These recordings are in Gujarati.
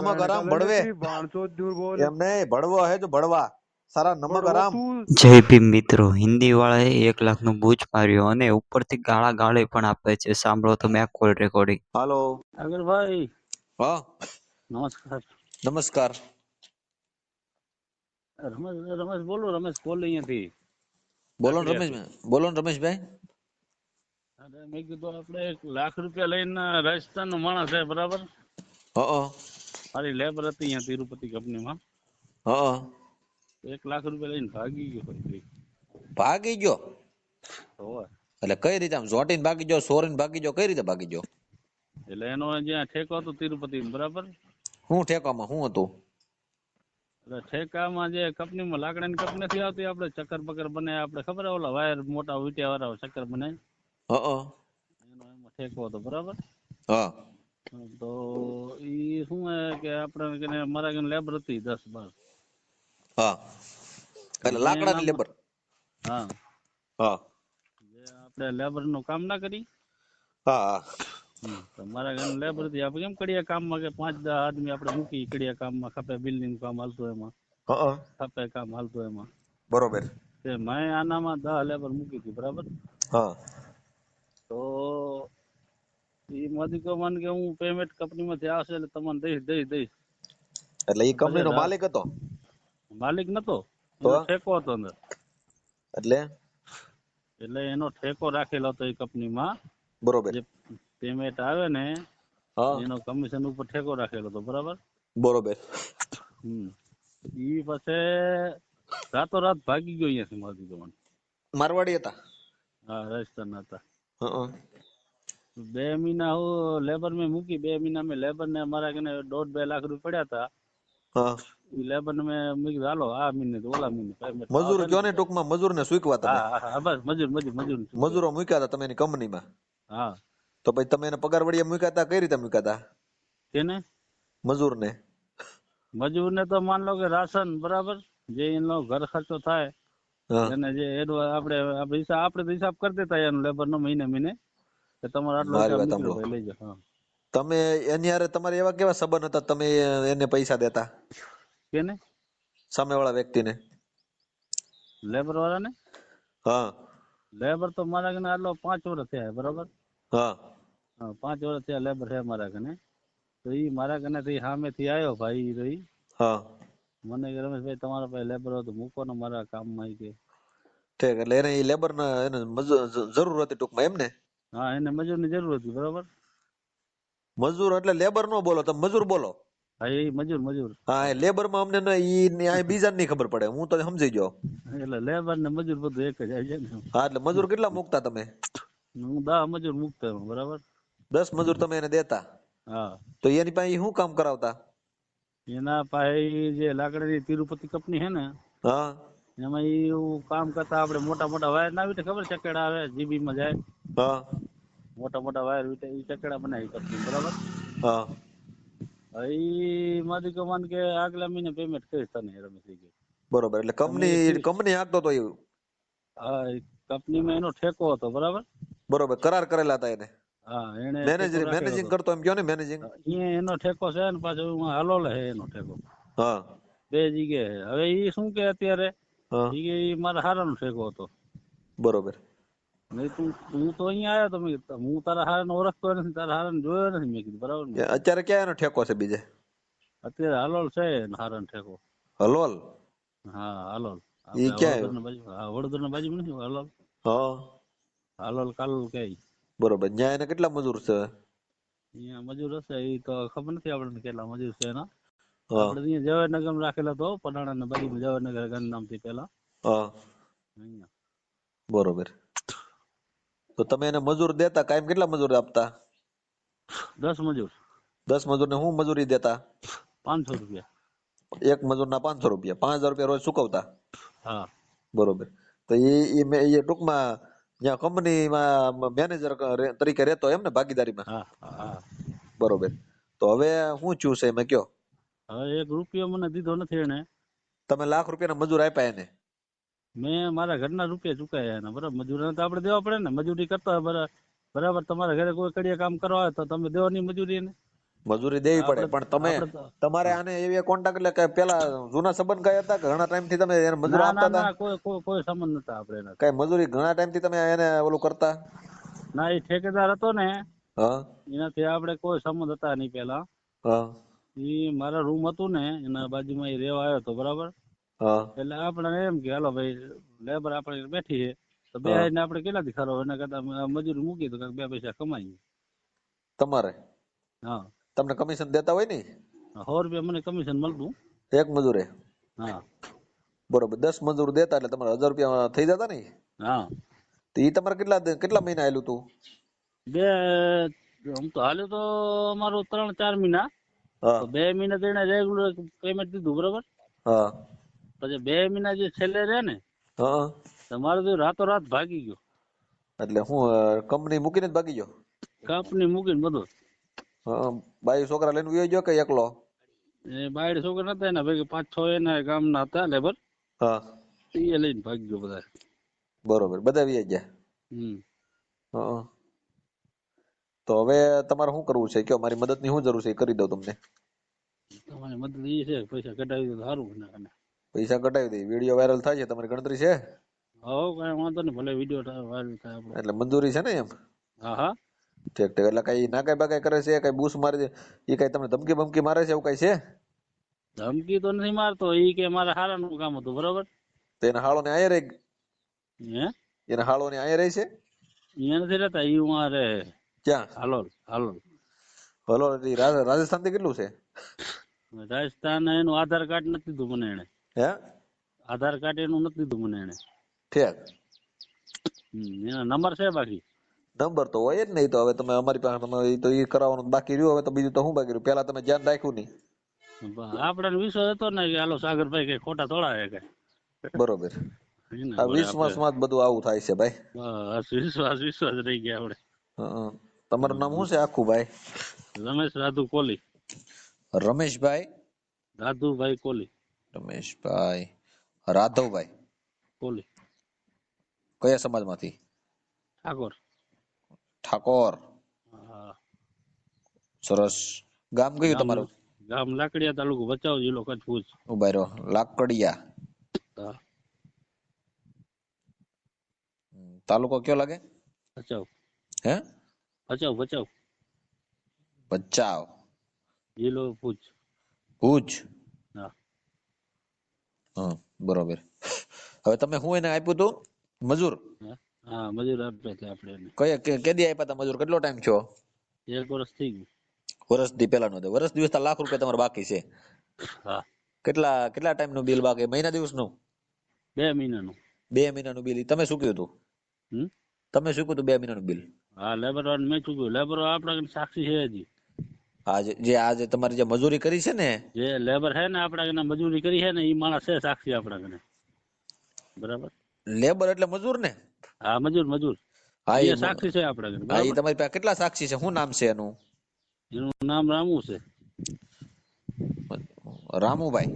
नमक आराम कल बड़वे तेरी बाणचोद दूर बोल એમ નહીં ભડવો હે જો ભડવા સારા નમક बड़वो આરામ तू જય ભીમ મિત્રો, હિન્દીવાળાએ 1 લાખનું બૂચ માર્યો અને ઉપરથી ગાળા ગાળી પણ આપે છે. સાંભળો તમે આ કોલ રેકોર્ડિંગ. હાલો અગર ભાઈ હા નમસ્કાર. નમસ્કાર રમેશ રમેશ બોલો, રમેશ કોલ અહીંયાથી બોલો ને કાંકરિયાથી. રમેશભાઈ અરે મેં કીધું આપણે 1 લાખ રૂપિયા લઈને રાજસ્થાનનો માણસ છે બરાબર. હા મારી લેબર હતી અહીંયા તિરુપતિ કંપનીમાં. હા 1 લાખ રૂપિયા લઈને ભાગી ગયો ભાઈ. ભાગી ગયો હોવે. એટલે કઈ રીતે આમ જોટીને ભાગી ગયો સોરીને ભાગી ગયો કઈ રીતે ભાગી ગયો એટલે એનો જ્યાં ઠેકો હતો તિરુપતિ બરાબર. શું ઠેકામાં શું હતું એટલે ઠેકામાં જે કંપનીમાં લાકડાની કંપની નથી આવતી, આપણે ચક્કર બકર બને, આપણે ખબર હે ઓલા વાયર મોટા વીંટ્યા વાળા ચક્કર બને, હા એનો એમાં ઠેકો હતો બરાબર. હા તો ઈ શું હે કે આપણે મારા કને લેબર હતી 10-12. હા એટલે લાકડાની લેબર હા, હા જે આપણે લેબર નું કામ ના કરી. હા હા તો મારા ઘર લેબર થી આપણે કેમ કડિયા કામમાં કે 5-10 આદમી આપણે મૂકી કડિયા કામમાં, ખપે બિલ્ડિંગ કામ હાલતું એમાં, હા ખપે કામ હાલતું એમાં, બરોબર તે મેં આનામાં 10 લેબર મૂકી હતી બરાબર. હા તો એ મોદી કહો મને કે હું પેમેન્ટ કંપનીમાંથી આવશે એટલે તમને દઈશ. એટલે ઈ પછી કંપનીનો માલિક હતો માલિક નતો, તો એનો ઠેકો હતો અંદર. એટલે એનો ઠેકો રાખેલો હતો એ કંપનીમાં. બરોબર જે પેમેન્ટ આવે ને હા એનો કમિશન ઉપર ઠેકો રાખેલો હતો બરાબર. બરોબર ઈ પછી રાતોરાત ભાગી ગયો અહીંયાથી મોદી ગવન. મારવાડી હતા હા, રાજસ્થાન હતા. હા 2 મહિના હું લેબર મેં મૂકી, 2 મહિના મેં લેબર ને મારા કને 1.5-2 લાખ રૂપિયા પડ્યા હતા. હા ઈ લેબર ને મેં કીધું હાલો આ મહિને તો ઓલા મહિને પેમેન્ટ મજૂર આવશે કયો ને ને. ટૂંકમાં મજૂર ને સૂકવા તમે હા બસ મજૂર મજૂરો મૂક્યા હતા તમે એની કંપનીમાં હા. તો પછી તમે એને પગાર વડિયા મૂક્યા હતા કઈ રીતે મૂક્યા હતા તેને મજૂર ને મજૂર ને તો માન લો કે રાશન બરાબર, જે એનો ઘર ખર્ચો થાય હા એને જે આપણે તો હિસાબ કરી દેતા એનો લેબર નો મહિને કે તમારો આટલો મારી હિસાબ વાત નીકળ્યો સાંભળો ભાઈ લઈ જાઓ. હા. તમે એની હારે તમારે એવા કેવા સંબંધ હતા તમે એને પૈસા દેતા કેને સામેવાળા વ્યક્તિને લેબર વાળા ને હા લેબર તો મારા કને આટલો 5 વર્ષ થયા બરાબર. હા હા, 5 વર્ષ થયા લેબર છે મારા કને. તો ઈ મારા કને થી સામેથી આવ્યો ભાઈ તો ઈ હા મને કે રમેશભાઈ તમારા પાસે લેબર હોય તો મૂકો ને મારા કામમાં. ઈ કે ઠીક એટલે એને ઈ લેબર ના એને જરૂર હતી ટૂંકમાં એમ ને હા, એને મજૂરની જરૂર હતી બરાબર. મજૂર એટલે લેબર નો બોલો તમે મજૂર બોલો હા, એ મજૂર. હા એ લેબર માં અમને બીજા નહીં ખબર પડે હું તો સમજી ગયો એટલે લેબર ને મજૂર બધું એક જ આવી જાય ને. હા એટલે મજૂર કેટલા મૂકતા તમે હું 10 મજૂર મૂકતો એમાં બરાબર. 10 મજૂર તમે એને દેતા હા, તો એની પાસે શું કામ કરાવતા એના પાસે જે લાકડાની તિરુપતિ કંપની હે ને હા એમાં એવું કામ કરતા, આપણે મોટા વાયર ના આવી ખબર ચકેડા આવે જીબી માં જાય, હા મોટા વાયર એ ચકેડા બનાવી કંપની બરાબર. હા એ મારી કમાન કે આગલા મહિને પેમેન્ટ કરીશ તને રમેશજી કે બરોબર એટલે તમે કંપની હાંકતો તો એવું હા, કંપનીમાં એનો ઠેકો હતો બરાબર. બરોબર કરાર કરેલા હતા એને હા, એને ઠેકો રાખેલો મેનેજિંગ હતો. કરતો એમ કયો ને મેનેજિંગ અહીંયા એનો ઠેકો છે ને પાછો હાલોલ હે એનો ઠેકો હા 2 જગ્યાએ. હવે ઈ શું કે અત્યારે હા ઈ મારા હારાનો ઠેકો હતો. બરોબર નહીં હું તો અહીંયા આવ્યો તો મેં કીધું હું તારા હારાને ઓળખતો નથી, તારા હારાને જોયો નથી મેં કીધું બરાબર ને. અત્યારે ક્યાં એનો ઠેકો છે બીજે અત્યારે હાલોલ છે એનો હારાનો ઠેકો. હલોલ હા, હાલોલ ઈ આપણે ક્યાં વડોદરા બાજુ. હા, વડોદરા બાજુ નથી હાલોલ. આવ્યું હાલોલ કાલોલ કે હા બરોબર ત્યાં એને કેટલા મજૂર છે અહીંયા મજૂર હશે એ તો ખબર નથી આપણને કેટલા મજૂર છે એના. હા આપણે અહીંયા જવાહરનગર રાખેલો હતો પટાણાના બાજુમાં, જવાહરનગર ગાંધીધામથી પેલા હા અહીંયા. બરોબર તો તમે એને મજૂર દેતા કાયમ કેટલા મજૂર આપતા 10 મજૂર 10 મજૂરને હું મજૂરી દેતા 500 રૂપિયા. એક મજૂરના 500 રૂપિયા 5000 રૂપિયા રોજ ચૂકવતા હા બરોબર તો એ ટૂંકમાં ત્યાં કંપનીમાં મેનેજર તરીકે રહેતો એમ ને ભાગીદારીમાં હા હા. બરોબર તો હવે શું થયું છે એમાં કયો હવે 1 રૂપિયો મને દીધો નથી એને. તમે લાખ રૂપિયાના મજૂર આપ્યા એને મેં મારા ઘરના રૂપિયા ચૂકાયા એના બરાબર. મજૂરીને તો આપણે દેવા પડે ને, મજૂરી કરતા હોય બરાબર. તમારા ઘરે કોઈ કડિયા કામ કરવા હોય તો તમે દેવાની મજૂરી એને. મજૂરી દેવી પડે, આપણે પણ તમે આપણે તો તમારે હા. આને એવી કોન્ટેક્ટ એટલે કે પેલા જૂના સંબંધ કઈ હતા કે ઘણા ટાઈમ થી તમે એને મજૂરી ના ના આપતા હતા? ના કોઈ કોઈ કોઈ સંબંધ નતા આપણે એના. કઈ મજૂરી ઘણા ટાઈમ થી તમે એને ઓલું કરતા? ના એ ઠેકેદાર હતો ને હા એનાથી આપણે કોઈ સંબંધ હતા નહીં પેલા. હા એ મારા રૂમ હતું ને એના બાજુમાં એ રેવા આવ્યો હતો બરાબર. હા એટલે આપણે એમ કે હાલો ભાઈ લેબર આપણે બેઠી છે તો બે હા. ને આપણે કેટલાથી ખરો એના કરતા મજૂરી મૂકી તો કાંઈક બે પૈસા કમાઈએ. તમારે હા તમને કમિશન દેતા હોય ને 100 રૂપિયા મને કમિશન મળતું. એક મજૂરે? હા બરોબર, 10 મજૂર દેતા એટલે તમારે 1000 રૂપિયા થઈ જતા ને? હા તો એ તમારે કેટલા મહિના આવેલું તું? બે આમ તો હાલ્યું તો અમારું 3-4 મહિના. હા તો 2 મહિના તો એને રેગ્યુલર પેમેન્ટ દીધું બરોબર. હા પછી 2 મહિના જે છેલ્લે રહે ને હા. તમારું તો રાતોરાત ભાગી ગયો. એટલે હું કંપની મૂકીને જ ભાગી ગયો? કંપની મૂકીને બધું. હા, બાઈ છોકરા લઈને વયો ગયો કે એકલો? એ બાયડ છોકરા નતા એના ભેગી 5-6 એના ગામના હતા લેબર. હા એ લઈને ભાગી ગયો બધા. બરોબર, બધા વયા ગયા. હમ હા. તો હવે તમારે શું કરવું છે? કયો, મારી મદદની શું જરૂર છે એ કરી દઉં તમને. તમારી મદદ એ છે પૈસા કઢાવી દો તો સારું એના કને. પૈસા કઢાવી દઈ, વિડીયો વાયરલ થાય છે, તમારી ગણતરી છે? હો કઈ વાંધો નહીં ભલે વિડીયો વાયરલ થાય આપણો. એટલે મંજૂરી છે ને એમ? હા હા ઠીક ઠીક. એટલે કઈ નાકાઈ બાકાઈ કરે છે, કઈ બૂસ મારી દે, એ કઈ તમને ધમકી બમકી મારે છે એવું કઈ છે? ધમકી તો નથી મારતો. એ કે મારે હારાનું કામ હતું બરોબર. તો એના હાળો ને આયા રહી? હે એના હાળો ને આયા રહી છે? અહીંયા નથી રહેતા. એ મારે ક્યાં? હાલોલ હાલોલ હલો, રાજસ્થાન થી કેટલું છે? રાજસ્થાન. એનું આધાર કાર્ડ નથી દીધું મને એને. હે? આધાર કાર્ડ એનું નથી દીધું મને એને. ઠીક. એના નંબર છે બાકી. નંબર તો હોય જ નહીં. તો હવે તમે અમારી પાસે તમે તો એ કરાવવાનું બાકી રહ્યું. હવે તો બીજું તો શું બાકી રહ્યું? પેલા તમે ધ્યાન રાખ્યું નહીં. આપડે વિશ્વાસ હતો ને કે હાલો સાગરભાઈ કઈ ખોટા થોડા હે કઈ. બરોબર. એને આ વડે આપણે વિશ્વાસમાં જ બધું આવું થાય છે ભાઈ. બસ વિશ્વાસ રહી ગયા આપડે. હં. તમારું નામ શું છે આખું ભાઈ? રમેશ રાધુ કોલી. રમેશભાઈ? રાધુભાઈ કોલી. રમેશભાઈ રાઘવભાઈ. કોલી કયા સમાજમાંથી? ઠાકોર. ઠાકોર. હા. સરસ. ગામ કયું ગામ તમારું? ગામ લાકડીયા, તાલુકો ભચાઉ, જિલ્લો કચ્છ, ભુજ. ઉભા રહ્યો. લાકડિયા. હા તાલુકો કયો લાગે? ભચાઉ. હે? ભચાઉ ભચાઉ, ભચાઉ. જિલ્લો ભુજ. ભુજ. હા હા બરોબર. હવે તમે શું એને આપ્યું તું મજૂર? હા મજૂર આપે છે આપણે એને. કેદી આપ્યા તા મજૂર? કેટલો ટાઈમ થયો? 1 વર્ષ થઈ ગયું. વર્ષ દી પેલા નો? વર્ષ દિવસ ₹1,00,000 તમારે બાકી છે? હા કેટલા ટાઈમ નું બિલ બાકી? મહિના દિવસ નું? 2 મહિનાનું. 2 મહિનાનું બિલ. તમે શું કહ્યું તું? હમ તમે શું કહ્યું તું 2 મહિનાનું બિલ? હા લેબર વાળાને મેં ચૂક્યું. લેબર આપણા સાક્ષી છે હજી. આજે તમારી જે મજૂરી કરી છે ને, જે લેબર છે ને આપણા કને મજૂરી કરી છે ને એ માણસ છે સાક્ષી આપણા કને. બરાબર. લેબર એટલે મજૂર ને? હા મજૂર. હા એ સાક્ષી છે આપણા કને. હા, એ બરાબર. તમારી પાસે કેટલા સાક્ષી છે? શું નામ છે એનું? એનું નામ રામુ છે. રામુભાઈ.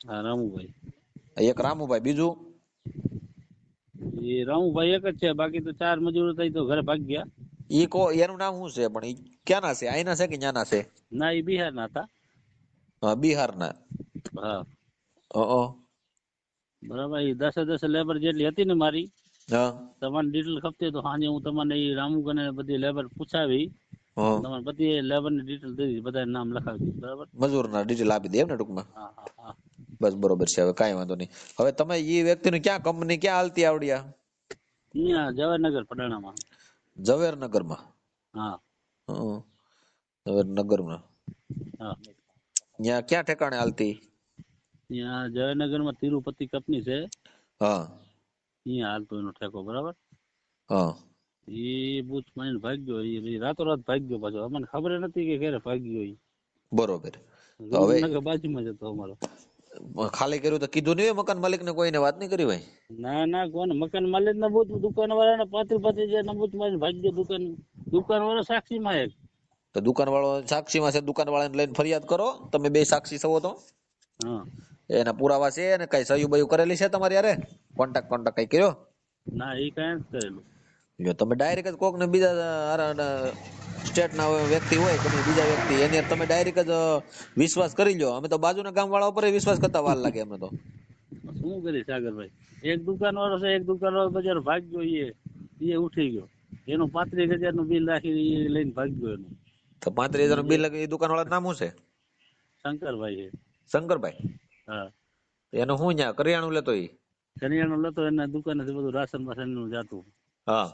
હા રામુભાઈ. એક રામુભાઈ, બીજું? એ રામુભાઈ એક જ છે. બાકી તો 4 મજૂરો થઈ તો ઘરે ભાગી ગયા. એનું નામ શું છે? પણ ઈ ક્યાંના છે? અહીંના છે કે ન્યાના છે? ના એ બિહાર ના હતા. હા, બિહારના. હા હા બરાબર. એ 10 લેબર જેટલી હતી ને મારી. હા તમારી ડિટેલ ખપતી તો સાંજે હું તમને એ રામુ કને બધી લેબર પૂછાવી. હા. તમારે બધી લેબર ની ડિટેલ દઈ બધા નામ લખાવી દીધી. બરાબર. મજૂરના ડિટેલ આપી દે એમ ને ટૂંકમાં? હા હા હા. બસ બરોબર છે. હવે કાંઈ વાંધો નહીં. હવે તમે એ વ્યક્તિનું ક્યાં કંપની ક્યાં હાલતી આવડ્યા? અહીંયા જવાહરનગર પડાણામાં. ઝવેરનગરમાં? હા હં. ઝવેરનગરમાં. હા. ત્યાં ક્યાં ઠેકાણે હાલતી? ત્યાં જવાહરનગરમાં તિરુપતિ કંપની છે. હા અહીંયા હાલતો એનો ઠેકો. બરાબર. હા. એ બૂચ મારીને ભાગ્યો. એ રાતોરાત ભાગ્યો પાછો. અમને ખબર નથી કે ક્યારે ભાગ્યો. એ બરોબર. તો હવે રૂમનગર બાજુમાં જ હતો અમારો. ખાલી કર્યું તો કીધું નહીં મકાન માલિક ને? કોઈને વાત નહીં કરી ભાઈ? ના કોને મકાન માલિક ના બૂચ, દુકાન વાળા ને 35 હજાર ના બૂચ મારીને ભાગ્યો. દુકાન વાળો સાક્ષી માં એક. તો દુકાન વાળો સાક્ષીમાં છે? દુકાન વાળાને લઈને ફરિયાદ કરો. તમે બે સાક્ષી છો તો હા એના પુરાવા છે ને? કઈ સહી બયું કરેલી છે તમારી યારે? કોન્ટેક્ટ કઈ કર્યો? ના એ કઈ નથી કરેલું. જો તમે ડાયરેક્ટ જ કોક ને બીજા સ્ટેટ ના વ્યક્તિ હોય કે બીજા વ્યક્તિ એની હારે તમે ડાયરેક્ટ જ વિશ્વાસ કરી લો. અમે તો બાજુના ગામ વાળા ઉપર વિશ્વાસ કરતા વાર લાગે અમને તો. શું કરી સાગરભાઈ, એક દુકાન વાળો છે, એક દુકાન વાળો બજાર ભાગ્યો, એ ઉઠી ગયો, એનું 35,000 નું બિલ રાખી એ લઈને ભાગ્યો એનું. તો 35,000 નું બિલ એ દુકાન વાળા નામ શું છે? શંકરભાઈ છે. શંકરભાઈ. હા, એનું શું ન્યા કરિયાણું લેતો ઈ? કરિયાણું લેતો, એના દુકાને બધું રાશન બાશન નું જાતું. હા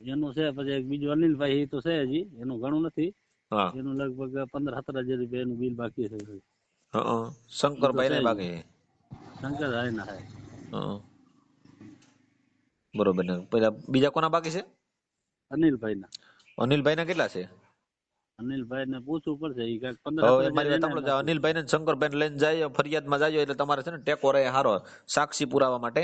એનું છે. પછી એક બીજું અનિલભાઈ, એ તો છે હજી, એનું ઘણું નથી. હા એનું લગભગ 15-17,000 રૂપિયા એનું બિલ બાકી છે. શંકરભાઈ ને બાકી છે. શંકરભાઈ ના હે. બરોબર ને પેલા બીજા કોના બાકી છે? અનિલભાઈ ના. અનિલભાઈ ના કેટલા છે? અનિલભાઈ ને પૂછવું પડશે, એ કાંઈક હવે મારી વાત 15-17,000 સાંભળો, અનિલભાઈ ને શંકરભાઈ લઈને જાય ફરિયાદમાં જાજો એટલે તમારે છે ને ટેકો રહે હારો સાક્ષી પુરાવા માટે.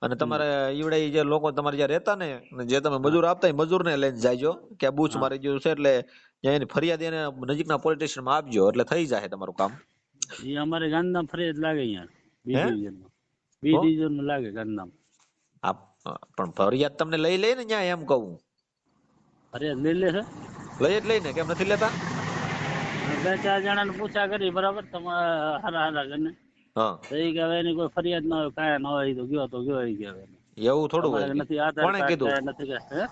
અને તમારે ઈવડે જે લોકો તમારે જ્યાં રહેતા ને જે તમે મજૂર આપતા એ મજૂર ને લઈને જાયજો કે આ બૂચ મારી ગયું છે, એટલે એની ફરિયાદ એને નજીકના પોલીસ સ્ટેશન માં આપજો એટલે થઈ જાય તમારું કામ. એ અમારે ગાંધીધામ ફરિયાદ લાગે અહીંયા બી હે? ડિવિઝનમાં. બી ડિવિઝનમાં લાગે ગાંધીધામ. પણ ફરિયાદ તમને લઈ લે ને ત્યાં એમ કહું. ફરિયાદ લઈ લે છે. લઈ જ લઈને કેમ નથી લેતા? 2-4 જણાને પૂછા કરી, બરાબર, તમારા હારા કરીને. હા તો એ કે હવે એની કોઈ ફરિયાદ ના હોય, કાંઈ ના હોય, તો ગયો એ કે હવે એવું થોડું હોય. નથી આધાર કોણે કાર્ડ, કીધું? કાંઈ નથી કે. હે?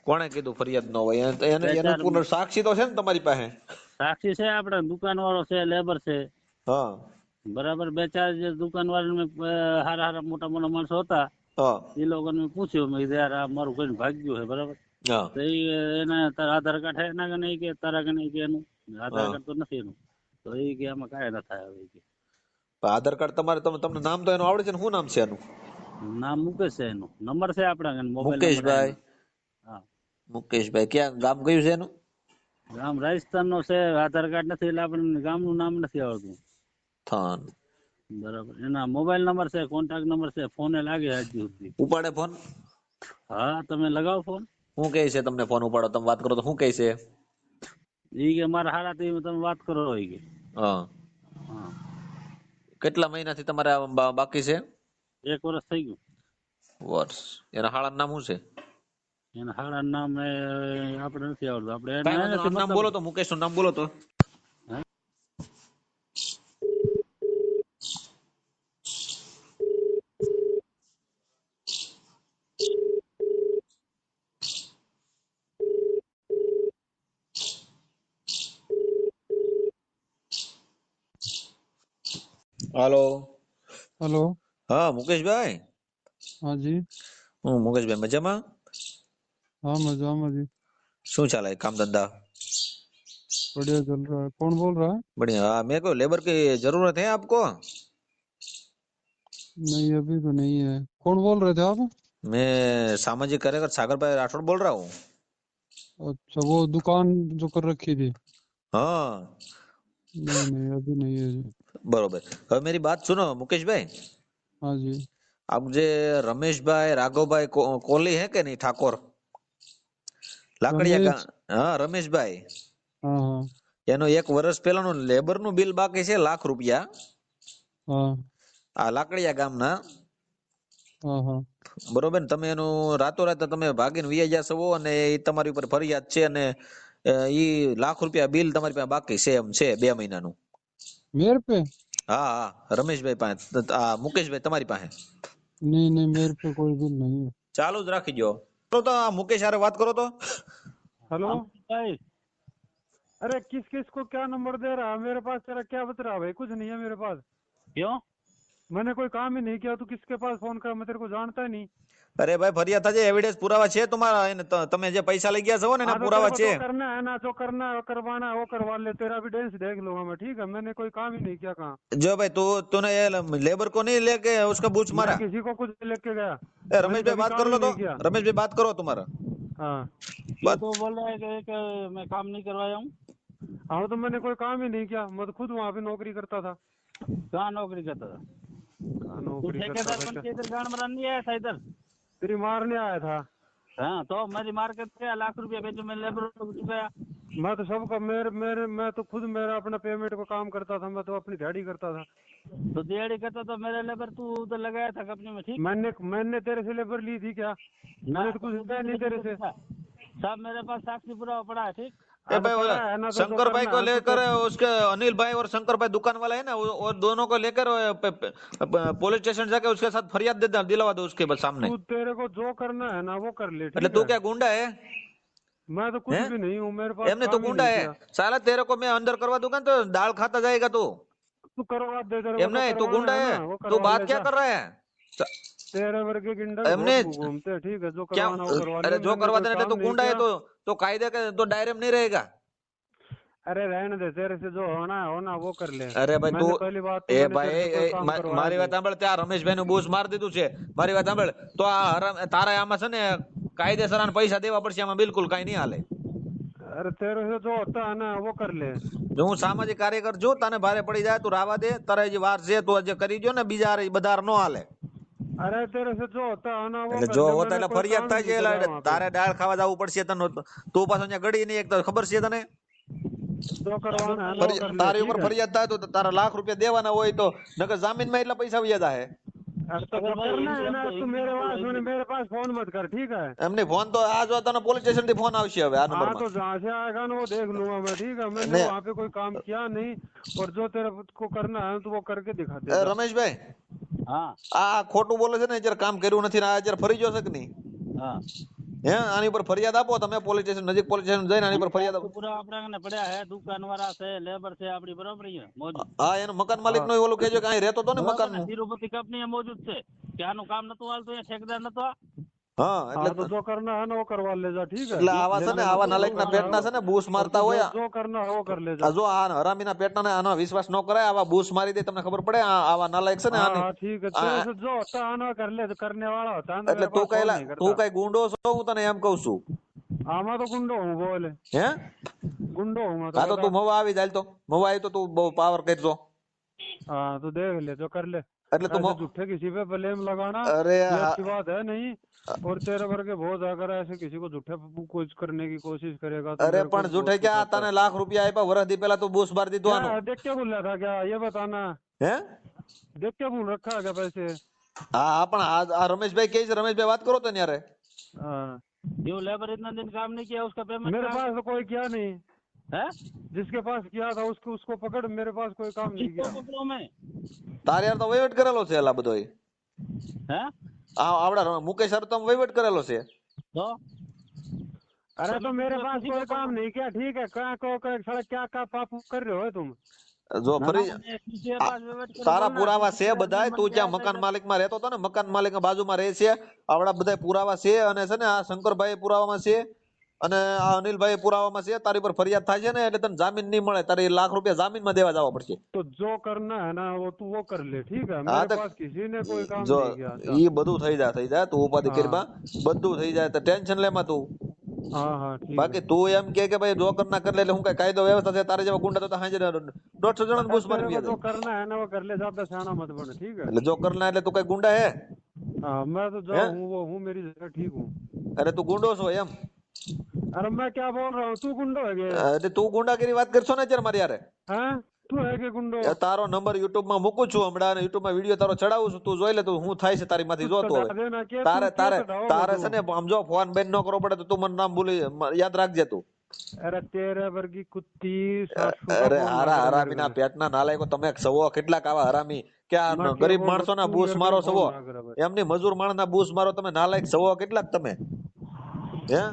કોણે કીધું ફરિયાદ ન હોય? એનું પૂર્ણ સાક્ષી તો છે ને તમારી પાસે? સાક્ષી છે, આપણે દુકાન વાળો છે, લેબર છે, હા બરાબર. 2-4 જે દુકાન વાળા હારા મોટા માણસો હતા, હા એ લોકોને મેં પૂછ્યું, મેં કીધું યાર આ મારું કોઈ ભાગ્યું છે, બરાબર. હા તો એને તારા આધાર કાર્ડ છે એના કે નહીં, કે તારા કે નહીં, કે એનું આધાર કાર્ડ તો નથી એનું. તો એ કે આમાં કાંઈ ના થાય હવે કે. આધાર કાર્ડ તમારે તમને નામ તો એનું આવડે છે ને? શું નામ છે એનું? નામ મુકેશ છે, એનું નંબર છે આપણા મોબાઈલ. મુકેશભાઈ. હા, મુકેશભાઈ. ક્યાં ગામ કયું છે એનું? ગામ રાજસ્થાન નો છે. આધાર કાર્ડ નથી એટલે આપણને ગામનું નામ નથી આવડતું. થાન. બરાબર. એના મોબાઈલ નંબર છે, કોન્ટેક્ટ નંબર છે, ફોને લાગે આજ સુધી. ઉપાડે ફોન? હા, તમે લગાવો ફોન. શું કહે છે તમને? ફોન ઉપાડો તમે વાત કરો તો શું કહે છે? એ કે મારા હારાથી તમે વાત કરો એ કે. હા. હા, કેટલા મહિનાથી તમારે બાકી છે? 1 વર્ષ થઈ ગયું. વર્ષ. એના હાળાનું નામ શું છે? એના હારાનું નામ આપણે નથી આવડતું. આપણે કાંઈ વાંધો નહીં, નામ બોલો તો. મુકેશ નું નામ બોલો તો. હાલો. हेलो। હા મુકેશભાઈ. हाँ जी। હું મુકેશભાઈ મજામાં? हाँ मजा जी। શું ચાલે કામ ધંધા? बढ़िया चल रहा है। कौन बोल रहा है? बढ़िया। हाँ, मेरे को लेबर की जरूरत है आपको? नहीं अभी तो नहीं है। कौन बोल रहे थे आप? मैं सामाजिक कार्यकर्ता सागर भाई राठौड़ बोल रहा हूँ। अच्छा, वो दुकान जो कर रखी थी? हाँ नहीं नहीं अभी नहीं है जी। बरोबर। હવે मेरी बात सुनो मुकेश भाई। हाँ जी। आप जे रमेश भाई राघव भाई कोहली है के नहीं ठाकुर लाकड़िया का? रमेश। हाँ रमेश भाई। हाँ हाँ એનો 1 વર્ષ પહેલાનું લેબર નું બિલ બાકી છે ₹1,00,000 हाँ આ લાકડિયા ગામના। हाँ हाँ બરોબર ને? તમે એનું રાતોરાત તમે ભાગીને વયા જશો અને એ તમારી ઉપર ફરિયાદ છે અને ઈ ₹1,00,000 બિલ તમારી પાસે બાકી છે એમ છે 2 મહિનાનું। मेरे पे? હા હા રમેશભાઈ પાસે મુકેશભાઈ તમારી પાસે नहीं नहीं मेरे पे कोई बिल नहीं है। ચાલુ જ રાખી દો તો આ મુકેશ હારે વાત કરો તો। हेलो। ભાઈ, अरे किस किस को क्या नंबर दे रहा है? मेरे पास तेरा क्या बता रहा है भाई? कुछ नहीं है मेरे पास। क्यों? मैंने कोई काम ही नहीं किया। तू किसके पास फोन कर? मैं तेरे को जानता ही नहीं। અરે ભાઈ ફરિયાદ થશે એવિડન્સ પુરાવા છે તમારા એને તમે જે પૈસા લઈ ગયા છો ને એના हाँ, तो પુરાવા तेरे को છે। जो करना है ना, जो करना है वो करवाना है वो करवा ले। तेरा एविडेंस देख लूंगा मैं, ठीक है? मैंने कोई काम ही नहीं किया। कहाँ? जो भाई तूने ये लेबर को नहीं लेके उसका बूच मारा? मैं किसी को कुछ लेके गया? रमेश मैंने भाई कभी बात काम कर ही लो तो। नहीं किया। रमेश भाई बात करो तुम्हारा। हाँ ये तो बोल रहा है कि मैं काम नहीं करवाया हूँ। हाँ, तो मैंने कोई काम ही नहीं किया। मैं तो खुद वहाँ पे नौकरी करता था। कहाँ नौकरी करता था? कहाँ तू नौकरी करता ठेकेदार था? बन के इधर गांड मरान नहीं आया था इधर? तेरी मारने आया था। हाँ, तो मेरी मार के ₹1,00,000 बेचो, मैं लेबर को गया। मैं तो सबका मेरे मेरे मैं तो खुद मेरा अपना पेमेंट को काम करता था, मैं तो अपनी दिहाड़ी करता था। तो दिहाड़ी करता तो मेरे लेबर तू तो लगाया था कंपनी में, ठीक। मैंने तेरे से लेबर ली थी क्या? मैंने तो कुछ लिया नहीं तेरे से। सब मेरे पास साक्षी पुरावा पड़ा है, ठीक। ए हाँ, तो भाई पड़ा वो है ना, तो जो शंकर भाई करना को है तो लेकर उसके अनिल भाई और शंकर भाई दुकान वाला है ना वो दोनों को लेकर पुलिस स्टेशन जाके उसके साथ फरियाद दिलवा दो उसके सामने। तू तेरे को जो करना है ना वो कर ले, એટલે ठीक તું है। क्या गुंडा है? मैं तो कुछ हैं? भी नहीं हूँ, मेरे पास एमने तो काम ही गुंडा नहीं है किया। साला, तेरे को मैं अंदर करवा दूंगा तो दाल खाता जाएगा तू। तू करवा दे, तेरे को एमने जो तू करवाना गुंडा है है, ना वो तू करवा बात ले क्या जा। कर रहा है? तेरे वर्ग के गिंडा एमने बहुत घूमते हैं, ठीक है, जो क्या? करवाना वो करवा अरे ले। जो मैंने करवा कोई देना काम तो नहीं गुंडा है किया। तो कायदे का तो दायरे में नहीं रहेगा। अरे रहने दे, तेरे से जो होना वो कर ले। અરે ભાઈ તું मैंने पहली बात तो એ मैंने ભાઈ तेरे से कोई काम करवाया મારી વાત नहीं। સાંભળ, ત્યાં રમેશભાઈ નું બૂસ મારી દીધું છે, મારી વાત સાંભળ તો આ તારે આમાં છે ને કાયદેસર આને પૈસા દેવા પડશે, આમાં બિલકુલ કઈ નહીં હાલે। अरे तेरे से जो होता है ना वो कर ले। જો હું સામાજિક કાર્યકર છું, તને ભારે પડી જાય તું રાવા દે, તારે જે વાર છે તું જે કરી જો ને બીજા હારે બધાર નો હાલે। अरे तेरे से जो होता है ना वो એટલે कर જો ले, હોતા मैंने એટલે कोई ફરિયાદ काम થાય नहीं છે, करा એટલે वहाँ पे। તારે દાળ ખાવા જવું પડશે તને। તું પાછો અહીંયા ગળી નહીં એક તો ખબર છે તને? जो करवाना है ना वो कर ले, તારી ઉપર ठीक है। ફરિયાદ થાય તો તારા લાખ રૂપિયા દેવાના હોય તો નકર જામીનમાં એટલા પૈસા વ્યા જાય। अरे तो जो करना है ना तू मेरे पास फोन मत कर, ठीक है। એમની ફોન તો આ જો તને પોલીસ સ્ટેશન થી ફોन આવશે હવે આ हाँ નંબર तो માં। जहाँ से आएगा ना वो देख लूंगा मैं, ठीक है। मैंने नहीं। वहाँ पे कोई काम किया नहीं, और जो तेरे को करना है तो वो करके दिखा दे जा। રમેશભાઈ हाँ આ ખોટું બોલે છે ને, જ્યારે કામ કર્યું નથી ને આ જ્યારે ફરી ગયો છે કે નહીં? हाँ હે આની પર ફરિયાદ આપો તમે, પોલીસ સ્ટેશન નજીક પોલીસ સ્ટેશન જઈને આની પર ફરિયાદ આપો। પૂરા આપણા કને પડ્યા હે, દુકાન વાળા છે, લેબર છે આપડી, બરોબર અહીંયા મોજૂદ। હા એનો મકાન માલિક નો ઓલું કહેજો કે અહીં રહેતો તો ને મકાન નું। તિરુપતિ કંપની મોજૂદ છે કે આનું કામ નતું હાલતું, એ ઠેકેદાર નતો આ? હા हाँ तो એટલે जो करना है ना वो करवा ले जा, ठीक है। એટલે આવા છે ને આવા નાલાયકના પેટના છે ને બૂસ મારતા હોય। जो करना है वो कर ले આ जा। જો આ હરામીના પેટના ને આનો વિશ્વાસ ન કરાય, આવા બૂસ મારી દે તમને ખબર પડે આવા નાલાયક છે ને हाँ આને। हाँ ठीक है, तेरे से जो होता है ना कर ले, जो करने वाला होता है ना એટલે मेरे તું पास फोन કઈ नहीं તું करता। કઈ ગુંડો છો હું તને એમ કઉ છું। हाँ मैं तो गुंडो हूँ, बोले હે गुंडो हूँ मैं હા તો तो। તું મવા આવી જાય, તો મવા આવી તો તું બહુ પાવર કરજો। हाँ तो देख ले, जो कर ले। એટલે તું ऐसे झूठे किसी पे ब्लेम लगाना अरे ये हाँ। अच्छी बात है नहीं। और तेरे वर्गे बहुत अगर ऐसे किसी को झूठे कुछ करने की कोशिश करेगा तो અરે मेरे को પણ झूठे बहुत क्या कुछ आता તને લાખ રૂપિયા આપ્યા વરસ દી પેલા તું બૂસ મારી દીધું है। આનું। क्या देख के बोल रहा था क्या, ये बताना। હે देख के बोल रखा है क्या पैसे? હા હા પણ આ રમેશભાઈ કે છે, રમેશભાઈ વાત કરો તો ને યારે। हाँ जो लेबर इतना दिन काम नहीं किया उसका पेमेंट मेरे पास तो कोई किया नहीं, है? जिसके पास किया था उसको पकड़, मेरे पास कोई काम नहीं किसको किया। पकड़ो मैं? તારે યાર તો વહીવટ કરેલો છે એલા બધોય। है આવડા મુકેશ સર તો વહીવટ કરેલો છે। तो अरे तो मेरे पास कोई काम नहीं किया, ठीक है। क्या क्या पाप कर रहे हो तुम? જો ना, ફરી ना, मैंने किसी के पास पेमेंट करो તારા बोलना, પુરાવા किसी છે के બધાય, पास તું पेमेंट જ્યાં किया મકાન था, માલિક માં રહેતો હતો ને, મકાન માલિક બાજુમાં રહે છે, આવડા બધા પુરાવા છે, અને છે ને આ શંકરભાઈ પુરાવામાં છે, અને આ અનિલભાઈ પુરાવામાં છે। તારી પર ફરિયાદ થાય છે ને એટલે તને જામીન નહીં મળે, તારે લાખ રૂપિયા જામીન માં દેવા જવા પડશે। तो जो करना है ना वो तू वो कर ले, ठीक है। हाँ मेरे तो पास किसी ने कोई काम જો नहीं किया। ઈ બધું થઈ જાય તું ઉપાધિ હા। કરીમાં બધું થઈ જાય તો ટેન્શન લેમાં તું। हाँ हाँ ठीक બાકી है। તું એમ કે ભાઈ જો કરના કર લે એટલે હું કઈ કાયદો વ્યવસ્થા છે, તારે જેવા ગુંડા તો હાજર 150 જણા બૂસ મારી तेरे को जो જાય। करना है ना वो कर ले, ज्यादा सियाना मत बन, ठीक है। એટલે જો કરના એટલે તું કઈ ગુંડા હે? हाँ मैं तो जो हैं? हूँ वो हूँ, मेरी जगह ठीक हूँ। અરે તું ગુંડો છો એમ? अरे मैं क्या बोल रहा हूँ, तू गुंडो है क्या? એટલે તું ગુંડાગીરી વાત કરશો ને અત્યારે મારી યારે? हैं? तू है क्या गुंडो? એ તારો નંબર યુટ્યુબ માં મૂકું છું હમણાં, અને યુટ્યુબ માં વિડીયો તારો ચડાવું છું, તું જોઈ લે તું હું થાય છે તારી માંથી જોતો चढ़ा હવે। देना क्या, તારે तू તારે क्या चढ़ाओगे તારે तू? છે ને આમ જો ફોન બેન ન કરવો પડે તો તું મને નામ ભૂલી યાદ રાખજે તું। अरे तेरे वर्गी कुत्ती सासू का અરે फोन હારા लग रहा है હરામી ના मेरे को। પેટના નાલાયકો તમે સવો કેટલાક આવા હરામી કે આ मैं ગરીબ क्या માણસો ના बोल, બૂસ तू મારો मेरे को સવો, फोन लग रहा है। એમની મજૂર માણસ ના બૂસ મારો તમે, નાલાયક સવો કેટલાક તમે? હે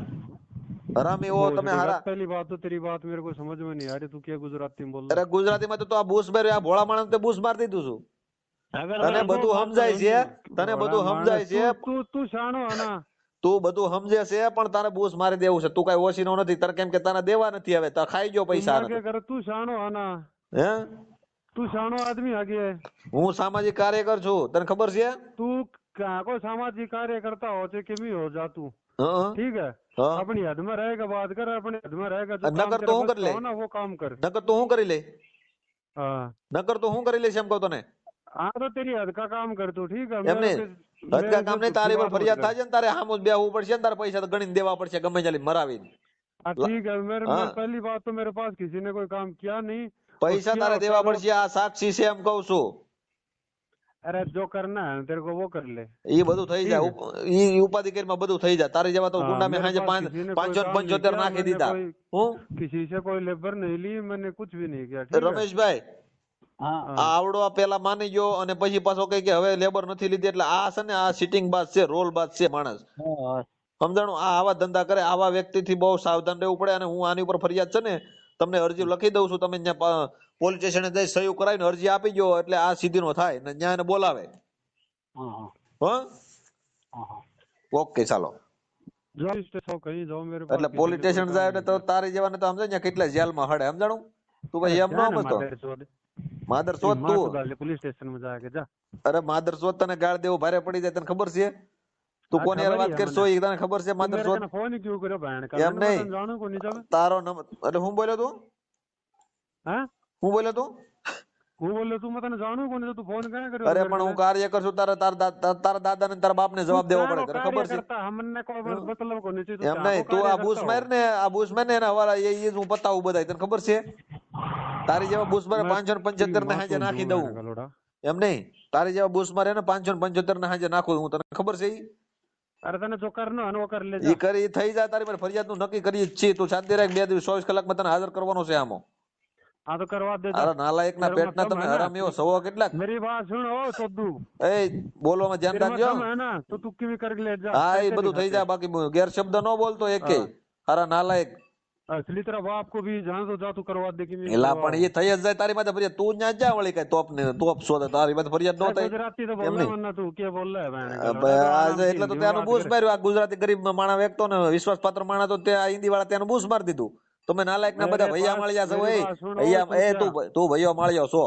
હરામી હો તમે भोसड़ी, હારા। पहली बात तो तेरी बात मेरे को समझ में नहीं आ रही, तू क्या गुजराती में बोल અરે रहा ગુજરાતીમાં તો આ બૂસ માર્યો, આ ભોળા માણસ તે બૂસ મારી દીધું છું। अगर તને भाई બધું સમજાય છે, તને है? બધું बड़ा સમજાય माणस, છે, तू तू शानो है ना। તું બધું સમજે છે પણ તારે બૂસ મારી દેવું છે। તું કઈ ઓછીનો નથી, તારે કેમ કે તને દેવા નથી, હવે તારે ખાઈ ગયો પૈસા मैं क्या कर, तू शानो है ना, હે? तू शानो आदमी आगे है। હું સામાજિક કાર્યકર છું, તને ખબર છે? तू क्या को सामाजिक कार्य करता हो चाहे किमी हो जा तू, હા ठीक है। હા अपनी हद में रहेगा बात कर, अपनी हद में रहेगा, जो नकर काम तो तेरे हूँ बस कर का ले। हो ना वो काम कर। નકર તો હું કરી લે, हाँ નકર તો હું કરી લઈશ એમ કહું તને। हाँ तो तेरी हद का काम कर तू, ठीक है। એમને હદકા કામ નહીં, તારી પર ફરિયાદ થાય છે ને તારે સામું જ બેહવું પડશે ને, તારે પૈસા તો ગણીને દેવા પડશે ગમે ચાલી મરાવીને। हाँ ठीक है मेरे हाँ। पहली बात तो मेरे पास किसी ने कोई काम किया नहीं। और પૈસા किया તારે होता દેવા तो પડશે આ સાક્ષી છે એમ કહું છું अरे जो करना है तेरे को वो कर ले। એ બધું થઈ ठीक જાય है ઈ ઉપાધિ કરીમાં બધું થઈ જાય તારી જેવા તો हाँ ગુંડા મેં मेरे હાજે पास किसी ने कोई काम नहीं 575 किया, નાખી मैंने દીધા कोई હું किसी से कोई लेबर नहीं ली, मैंने कुछ भी नहीं किया। ठीक है રમેશભાઈ હા આ हाँ આવડો આ પેલા માની ગયો અને પછી પાછો કઈ કે હવે લેબર નથી લીધી એટલે આ છે ને આ સિટિંગ બાદ છે રોલ બાદ છે માણસ હા સમજાણું આ આવા ધંધા કરે આવા વ્યક્તિથી બહુ સાવધાન રહેવું પડે અને હું આની ઉપર ફરિયાદ છે ને તમને અરજી લખી દઉં છું તમે ત્યાં પોલીસ સ્ટેશને જઈ સહી કરાવીને અરજી આપી ગયો એટલે આ સીધી નો થાય ને ત્યાં એને બોલાવે હા હા હો હા હા ઓકે ચાલો जो स्टेशन कहीं जाओ मेरे पास એટલે किसी પોલીસ ने कोई સ્ટેશન काम જાય नहीं એટલે તો किया। તારી જેવાને તો સમજાય ને કેટલા જેલમાં હડે સમજાણું તું अरे ભાઈ એમ ન जा ना સમજતો मादर चोद માદર तेरी શોધ माँ को તું डाल दे पुलिस स्टेशन में जाके जा। અરે માદર શોધ તને ગાળ દેવું ભારે પડી જાય તને ખબર છે તું हाँ કોની હારે खबर ही વાત है કરશો मैंने। એ તને ખબર છે तू માદર मेरे શોધ कने फोन ही क्यों करे बहन का? એમ मैंने નહીં बतान जानो को नहीं जावे। તારો એટલે હું બોલ્યો તું हाँ હું બોલ્યો તું હું બોલ્યો તું મને જાણું કોને તું ફોન ક્યાં કર્યો અરે મેરે પણ કને? હું કાર્ય કરશું તારા દાદા ને તારા બાપ ને તું જવાબ દેવો ક્યાંનો પડે તને ખબર છે કાર્યકર્તા? हमने કોઈ મતલબ કોને છે? તું એમ ક્યાંનો નહીં તું આ બૂસ કાર્યકર્તા માર હો? ને આ બૂસ માર ને એના હવાલા એ હું પતાવું બધાય તને ખબર છે તારી જેવા બૂસ મારે मैं 575 ને माँ હાજે चोद નાખી दूं દઉં मैंने गलोड़ा। એમ નહીં તારી જેવા બૂસ મારે ને 575 ને હાજે નાખું હું તને ખબર છે ઈ? अरे तने जो करना है वो कर ले ઈ जा। કરી ઈ થઈ જાય તારી મારી ફરિયાદ નું નક્કી કરી જ છે તું શાંતિ રાખ 2 દિવસ 24 કલાકમાં તને હાજર કરવાનો છે આમાં हाँ तो करवा दे जा। અરે નાલાયક ના तेरे में પેટના दम તમે है ना? હરામીઓ સવો કેટલાક मेरी बात सुन ओ चोदू, એ બોલવામાં ધ્યાન तेरे में રાખજો दम है ना तो तू क्यों कर ले जा। હા એ करके બધું થઈ दिखाते। જાય બાકી ગેર શબ્દ ન બોલતો એકે હા। હારા નાલાયક असली तेरा बाप को भी जान तो जा तू करवा दे कि मैं એલા करवाऊं। પણ એ થઈ જ જાય તારી માથે ફરિયાદ તું ન્યા જા વળી કઈ તોપ ને તોપ શોધે તારી માથે ફરિયાદ ન अरे થાય गुजराती तो એમ बोल रहा નહીં वरना तू क्या बोल रहा है बहन का अब लोड़ा? तो આ आराम જો से એટલે તો हिंदी में ત્યાંનું बात બૂસ कर। માર્યું આ ગુજરાતી ગરીબ માણા વ્યક્તો ને વિશ્વાસ પાત્ર માણા તો ત્યાં હિન્દી વાળા ત્યાંનું બૂસ મારી દીધું તમે નાલાયક ના બધા मेरे ભૈયા पास માળિયા છો मेरी એ बात सुन ओ ભૈયા એ चूतिया। તું ભૈયો માળિયો છો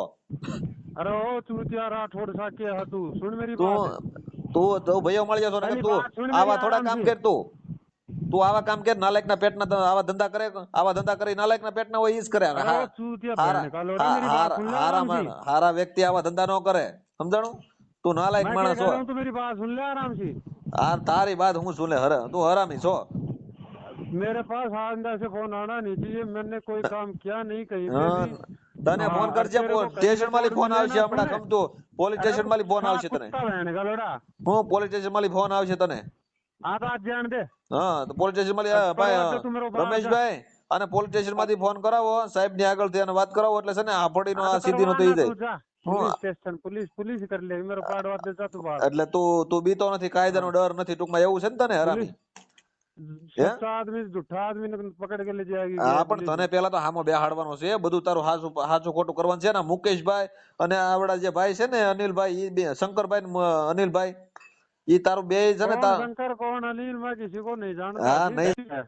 अरे ओ चूतिया राठौड़ सा क्या है तू? सुन मेरी તું बात। તું ભૈયો માળિયો છો ને पहली તું बात सुन मेरी આવા થોડા आराम કામ से। કર તું આવા કામ કર નાલાયક ના પેટના આવા ધંધા કરે આવા ધંધા કરી નાલાયક ના પેટના હોય ઈ જ કરે अरे ओ चूतिया बहन का लोड़ा, मेरी बात सुन ले आराम से। હારા વ્યક્તિ આવા ધંધા ન કરે સમજાણું તું નાલાયક मैं क्या માણસ कह છો रहा हूँ तो मेरी बात सुन ले आराम से। આ તારી વાત હું શું લે તું હરામી છો मेरे पास आंदा से फोन आना नहीं चाहिए, मैंने कोई काम किया नहीं कहीं पे હા, भी। તને हाँ, ફોન કરજે तेरे को कहीं સ્ટેશન માંથી रिपोर्ट ફોन मिले આવશે ना હમણાં सुने। ગમતું પોલીસ अरे સ્ટેશન માંથી ફોન साला આવશે તને कुत्ता बहन का लोड़ा। હું પોલીસ સ્ટેશન માંથી ફોન આવશે તને हाँ तो आज जान दे। હા તો પોલીસ સ્ટેશન માંથી अब ભાઈ करवा दे तू मेरे बाप રમેશભાઈ અને પોલીસ સ્ટેશન માંથી ફોન કરાવો સાહેબ ની આગળ થી વાત કરાવો એટલે છે ને આ ફોડીનો हाँ આ तो સીધી નો करवाना થઈ तू જાય जा। હું पुलिस स्टेशन पुलिस कर ले मेरे पाड़वा दे जा तू बात। એટલે તું બીતો નથી કાયદાનો ડર નથી ટૂંકમાં એવું છે ને તને હરામી सच्चा आदमी झूठा आदमी ने पकड़ के ले जाएगी હા ये પણ पुलिस। તને પેલા તો હામો બેહાડવાનો છે બધું તારું હાચું ખોટું કરવાનું છે ને મુકેશભાઈ અને આવડા જે ભાઈ છે ને અનિલભાઈ ઈ બે શંકરભાઈ ને અનિલભાઈ ઈ તારું બે છે ને कौन शंकर कौन अनिल, मैं किसी को नहीं जानता। हाँ, ठीक नहीं। है?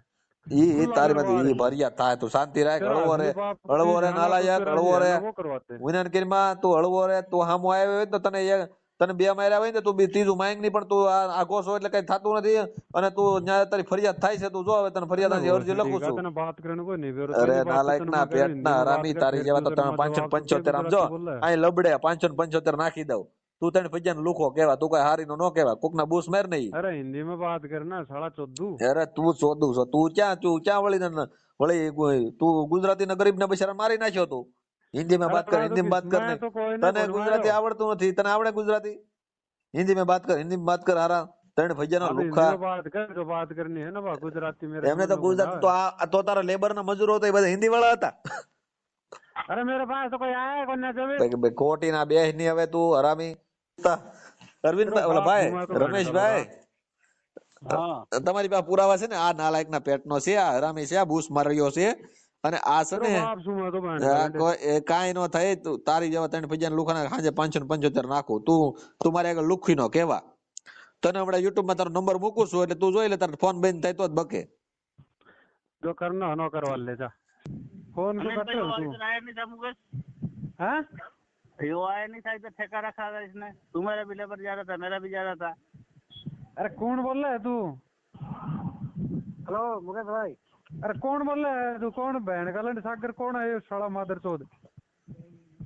ઈ खुला તારી करवा માંથી ઈ रही। ભરિયા થાય તું શાંતિ રાખ तेरा હળવો રે असली बाप को હળવો भी રે जाना तो નાલાયક तेरा હળવો भी રે है ना, वो करवाते हैं। વિનંતીમાં તું હળવો રે તું હામો આવ્યો હોય ને તો તને બે માર્યા હોય ને તું ત્રીજું માંગ નહીં પણ તું આગો છો એટલે કઈ થતું નથી અને તું ન્યાય તારી ફરિયાદ થાય છે તું જો હવે તને ફરિયાદ वो અરજી લખું ठीक है, છું तेने बात करने को नहीं बेरो। અરે तेरी बात तो નાલાયક तेने ના मैं कह પેટ हिंदी ના में बात હરામી कर, તારી फिर જેવા तू તો तेरे તને में जवाब तो 575 આમ गुजराती જો बोल रहा है। અહીં લબડે 575 નાખી દઉં તું તને ફજ્જાને લુખો કેવા તું કઈ હારી નો ન કેવા કોક ના બૂસ માર નહીં अरे हिंदी में बात करना साला चोदू। અરે તું શોધું છો તું ક્યાં વળી તું ગુજરાતી ના ગરીબ ને બિચારા મારી નાખ્યો તું हिंदी में अरे बात कर तो हिंदी में बात कर मैं नहीं तो कोई नहीं तने गुजराती बनवायो। आवड़તું નથી તને આવડે ગુજરાતી हिंदी में बात कर हारा તને ભજ્યાનો अब हिंदी લુખા में बात कर, जो बात करनी है ना बा गुजराती मेरे એમને તો समझ में ગુજરાતી बोला તો है। આ તો તારા લેબર ના મજૂરો હતા એ બધા હિન્દી વાળા હતા अरे मेरे पास तो कोई आया कोई ना जबे। ખોટી ના બેહ ની હવે તું હરામી અરવિંદભાઈ ઓલા ભાઈ ઘુમા તો રમેશભાઈ હા તમારી પાસે પુરાવા છે ને આ નાલાયક ના પેટનો છે આ હરામી છે આ બૂસ માર્યો છે અને આ છે तेरा ને बाप सुमा तो बहन આ का કાંઈ નો થાય તું તારી જેવા ત્રણ પૈસા લુખાના સાંજે 575 નાખું તું મારે આગળ લુખી નો કેવા તને હમણાં યુટ્યુબ માં તારો નંબર મૂકું છું એટલે તું જોઈ લે તારો ફોન બંધ થાય તો જ બકે जो करना है ना करवा ले जा। फोन क्यों करते हो तू? आया नहीं था मुकेश, हाँ यो आया नहीं था इधर ठेका रखा था इसने। तुम्हारा भी लेबर जा रहा था, मेरा भी जा रहा था। अरे कौन बोल रहा है तू? हेलो मुकेश भाई, अरे कौन बोल रहा है तू? कौन बहन का लंड सागर कौन है ये साला मादर चौध?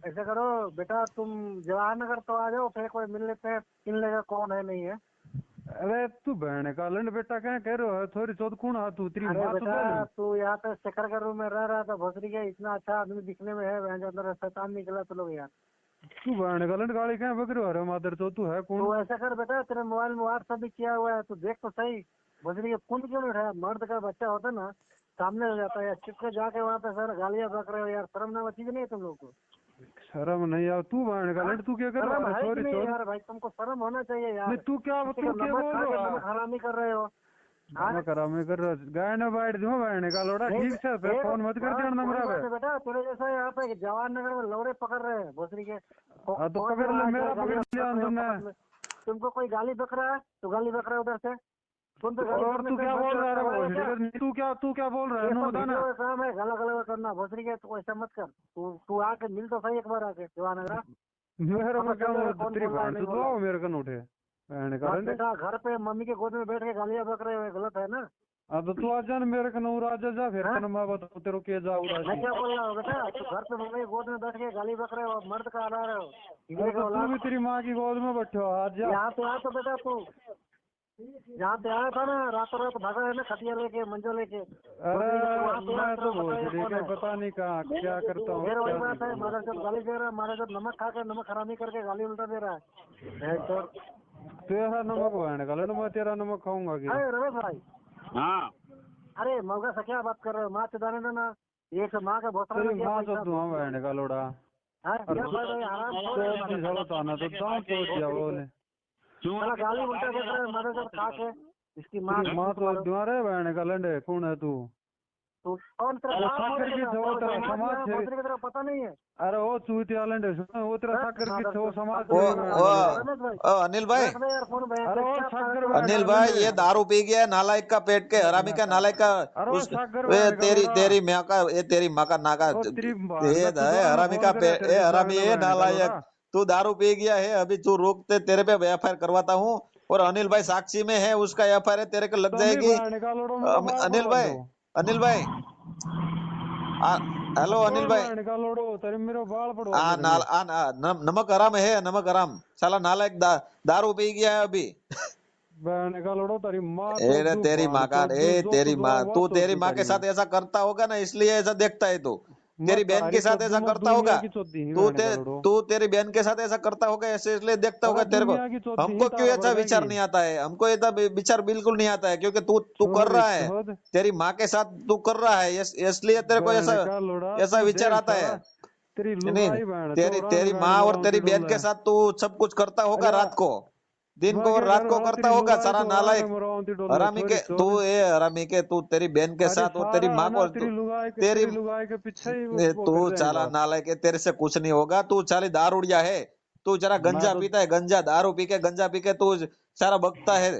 ऐसा करो बेटा, तुम जवाहर नगर तो आ जाओ, फिर कोई मिल लेते हैं, मिलने का कौन है नहीं है। अरे तू बहन का लंड बेटा क्या कह रहे हो? थोड़ी चौथ कौन है तू? तेरी अरे माँ तो बेटा बोले। तू यहाँ पे चक्कर का रूम में रह रहा था, भोसड़ी के इतना अच्छा आदमी दिखने में है, वहाँ अंदर शैतान निकला तो लोग यार। तू बहन का लंड गाड़ी क्या बकरी हो रहा है? मादर चौथ तू है कौन? तू ऐसा कर बेटा, तेरे मोबाइल में व्हाट्सएप भी किया हुआ है, तू देख तो सही। भोसड़ी के खून क्यों नहीं उठाया? मर्द का बच्चा होता ना सामने हो जाता है यार, चुप के जाके वहाँ पे सर गालियाँ बक रहे हो यार, शर्म नाम चीज नहीं है तुम लोग को? शर्म नहीं यार, तू बहन का लंड तू क्या कर रहा शर्म है? है कि थोड़ी नहीं चौथ यार भाई, तुमको शर्म होना चाहिए यार। नहीं, तू क्या किसी का बोल नमक खा के रहा नमक है? हरामी कर रहे हो। हाँ? मैं करा मैं कर रहा गाय ना बैठ दूं बहन का लोड़ा। ठीक से पे फोन मत कर देना नंबर पे। बेटा तेरे जैसा यहाँ पे जवाहर नगर में लौड़े पकड़ रहे हैं भोसड़ी के। हाँ तो पकड़ ले, मेरा पकड़ लिया तुमने। तुमको कोई गाली बक रहा है तो गाली बक रहा है उधर से। तुम तो गाली और बकने तू से क्या बच बोल रहा जाता है क्या? है? तू क्या बोल रहा है? ये नो सब बता ना। वीडियो का काम है, गाला गाला करना भोसड़ी के, तू ऐसा मत कर। तू आके मिल तो सही एक बार आके जवाहर नगर। मेरे को क्या कौन तेरी बोल रहा है, बहन नहीं तो बोल रहा। दो मेरे को उठे बहन का हाँ लंड। बेटा घर पे मम्मी के गोद में बैठ के गालियाँ बक रहे हो, ये गलत है ना। हाँ तो तू आ जा ना मेरे को नूर आ जा फिर हाँ? तेरे मैं बताऊँ तेरे के जाऊ मैं राशि। क्या बोल रहा हूँ बेटा, तू घर पे मम्मी के गोद में बैठ के गाली बक रहे हो, मर्द का हरा रहे हो। अरे तो तू भी तेरी माँ की गोद में बैठे हो, आ जा। यहाँ पे आया तो बेटा तू यहाँ पे आया था ना, रातों रात भागा है ना, खटिया लेके मंजो लेके। अरे मैं तो भोसड़ी के पता नहीं कहाँ क्या करता हूँ फिर वही क्या बात है, नहीं। मदर जब गाली दे रहा है, मारे जब नमक खा के नमक हरामी करके गाली उल्टा दे रहा है। तेरा नमक बहन का लंड, मैं तेरा नमक खाऊंगा कि? अरे रमेश भाई, हाँ अरे मौका से क्या बात कर रहे हो? माँ चुदाने देना, एक माँ का भोसड़ा तेरी में क्या माँ पैसा? तो धुआं बहन का लोड़ा। हाँ, क्या भाई भाई हराम खोर है चौथ की मादर। जरूरत आना तो दांत तोड़ दिया बोले। साला गाली उल्टा दे रहा है, मदर जब खा के इसकी माँ तेरी माँ तो द्वारे बहन का लंड है, कौन है तू? तो कौन तेरा बाप साकर की छो तेरा समाज है। भोसड़ी की तरह पता नहीं है। अरे वो चूतिया लंड है, सुन वो तेरा साकर की छो समाज वो है वो बहन का लोड़ा। रमेश भाई, अनिल भाई, रख दे यार फोन भाई। अरे वो क्या सागर पागल अनिल बहन का भाई, लंड ये है। दारू पी गया नालायक का, पेट के हरामी का, नालायक का। अरे वो उस सागर वे बहन का तेरी लोड़ा। तेरी माँ का, ये तेरी माँ का नाका, ओ तेरी ये मैं तू है दोबारा हरामी फोन का करे पेट, तेरे ये से हरामी, जागना ये बहन का नालायक। लोड़ा। तू दारू पी गया है, अभी तू रोक, तेरे पे एफआईआर करवाता हूँ। और अनिल भाई साक्षी में है, उसका एफआईआर है, तेरे को लग तुम ही जाएगी। बहन का लोड़ो मेरा बाल अनिल पड़वा भाई, लो। अनिल भाई, आ- हेलो ओ अनिल भाई। बहन का लोड़ो तेरे मेरा बाल पड़वा देंगे। नमक हराम है, नमक हराम, साला नालायक, दारू पी गया है अभी। बहन का लोड़ो तेरी माँ तो ए दू तेरी माँ बाण का, तो ए दू जो तेरी तो माँ, दुआ तू तो तेरी दू माँ के तेरी साथ ऐसा करता होगा ना, इसलिए ऐसा देखता है तू। मैं तेरी बहन के तारी साथ चौथी ऐसा मैं करता दुनिया होगा। की चौथी ही तू बहन का लोड़ो। तू तेरी बहन के साथ ऐसा करता होगा, ऐसे इसलिए देखता होगा अरे तेरे को। दुनिया की चौथी ही हमको क्यों तारा ऐसा विचार बड़काएगी। नहीं आता है? हमको ऐसा विचार बिल्कुल नहीं आता है, क्योंकि तू तू कर छोरी रहा है। चौथ तेरी माँ के साथ तू कर रहा है, इसलिए तेरे को बहन ऐसा का लोड़ा ऐसा तू विचार देख आता है। साला तेरी नहीं, लुगाई बहन तेरी चौड़ा तेरी में माँ गाड़ी और मराऊं तेरी ती बहन डोल के है। साथ तू सब कुछ करता होगा अरे रात को, दिन मैं को और क्या रात कर को रहा करता तेरी होगा, लुगाई सारा चौड़ा में नालायक। मराऊं ती डोल है हरामी छोरी के तू, चौथ। ये हरामी के तू, तेरी बहन के अरे साथ और तेरी सारा माँ है को ना तेरी तेरी लुगाई के पीछे ही वो तू कर जाएंगे चाला बात। नालायक है, तेरे से कुछ नहीं होगा। तू चाली दारूड़िया है। तू जरा मैं गंजा तो पीता है, गंजा, दारू पी के, गंजा पी के तू सारा बकता है।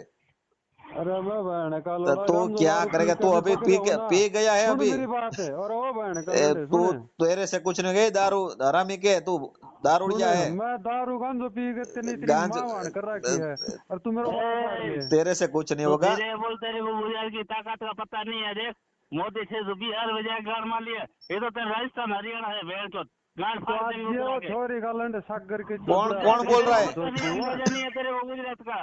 अरे मैं बहन का तो लोड़ा तू गंजो क्या दारू पी करेगा? के तू भी अभी पकड़े हो ना। पी गया है सुन अभी। मेरी बात है और ओ बहन का लंडे तू, सुने। तेरे से कुछ नहीं गई, दारू हरामी के, तू सुन दारूड़िया है। मैं दारू गंजो पी के तेरी तेरी गांज, माँ वाण कर रखी है और तू मेरा बाल फाड़ लिए। तेरे से कुछ नहीं तो होगा। धीरे बोल, तेरे को गुजरात की ताकत का पता नहीं है। देख मोदी से तो बिहार बजा गाड़ मार लिया, ये तो तेरा राजस्थान हरियाणा है भेड़ चोत, गाड़ तो फाड़ आज देंगे ये उतरा वो के। छोरी का लंडे सागर के कौन चोदरा कौन बोल रहा है? जो तू है। वजह नहीं है तेरे को गुजरात का।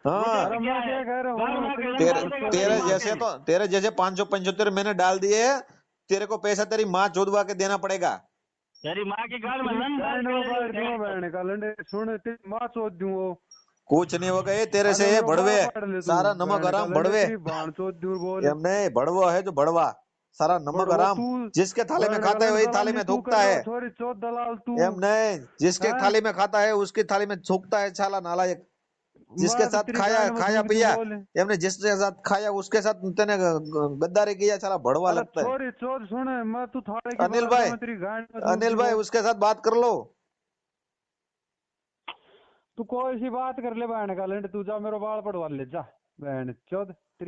हाँ, अरे मैं क्या कह रहा गाड़ हूँ मार के तेरी गाड़ तेरे फाड़ देगा तेरी तेरे माँ जैसे के। तो, तेरे जैसे 575 मैंने डाल दिए। तेरे को पैसा तेरी माँ चोदवा के देना पड़ेगा। तेरी माँ की गाड़ में तेरी लन बहन डाल वो के बाहर दूँ बहन का लंडे सुन तेरी माँ चोद दूँ वो। कुछ नहीं होगा, ये तेरे से अरे ये मेरा भड़वे, बाल फाड़ ले तू सारा नमक बहन का हराम लंडे भड़वे। तेरी भाण चोद दूर बोल। हमने भड़वा है जो भड़वा, सारा नमक बड़वा हराम। तू जिसके थाली में बहन का खाता है लंड वही थाली दलाली में तू थूकता कर रहा है। छोरी चोद दलाल तू। एम नहीं, जिसके हैं थाली में खाता है उसकी थाली में थूकता है, साला नालायक। जिसके मैं तो साथ तेरी खाया गांड में खाया थूक दूं पिया, बोल। हमने जिसके साथ खाया उसके साथ तेने गद्दारी किया, साला भड़वा अरे लगता है। छोरी चोद सुन मैं तू थाले की अनिल बराबर भाई, में तेरी गांड में थूक अनिल भाई, दूं। उसके साथ बात कर लो। तू कोई सी बात कर ले बहन का लंड तू जा मेरा बाल पड़वा ले जा बहन चोद।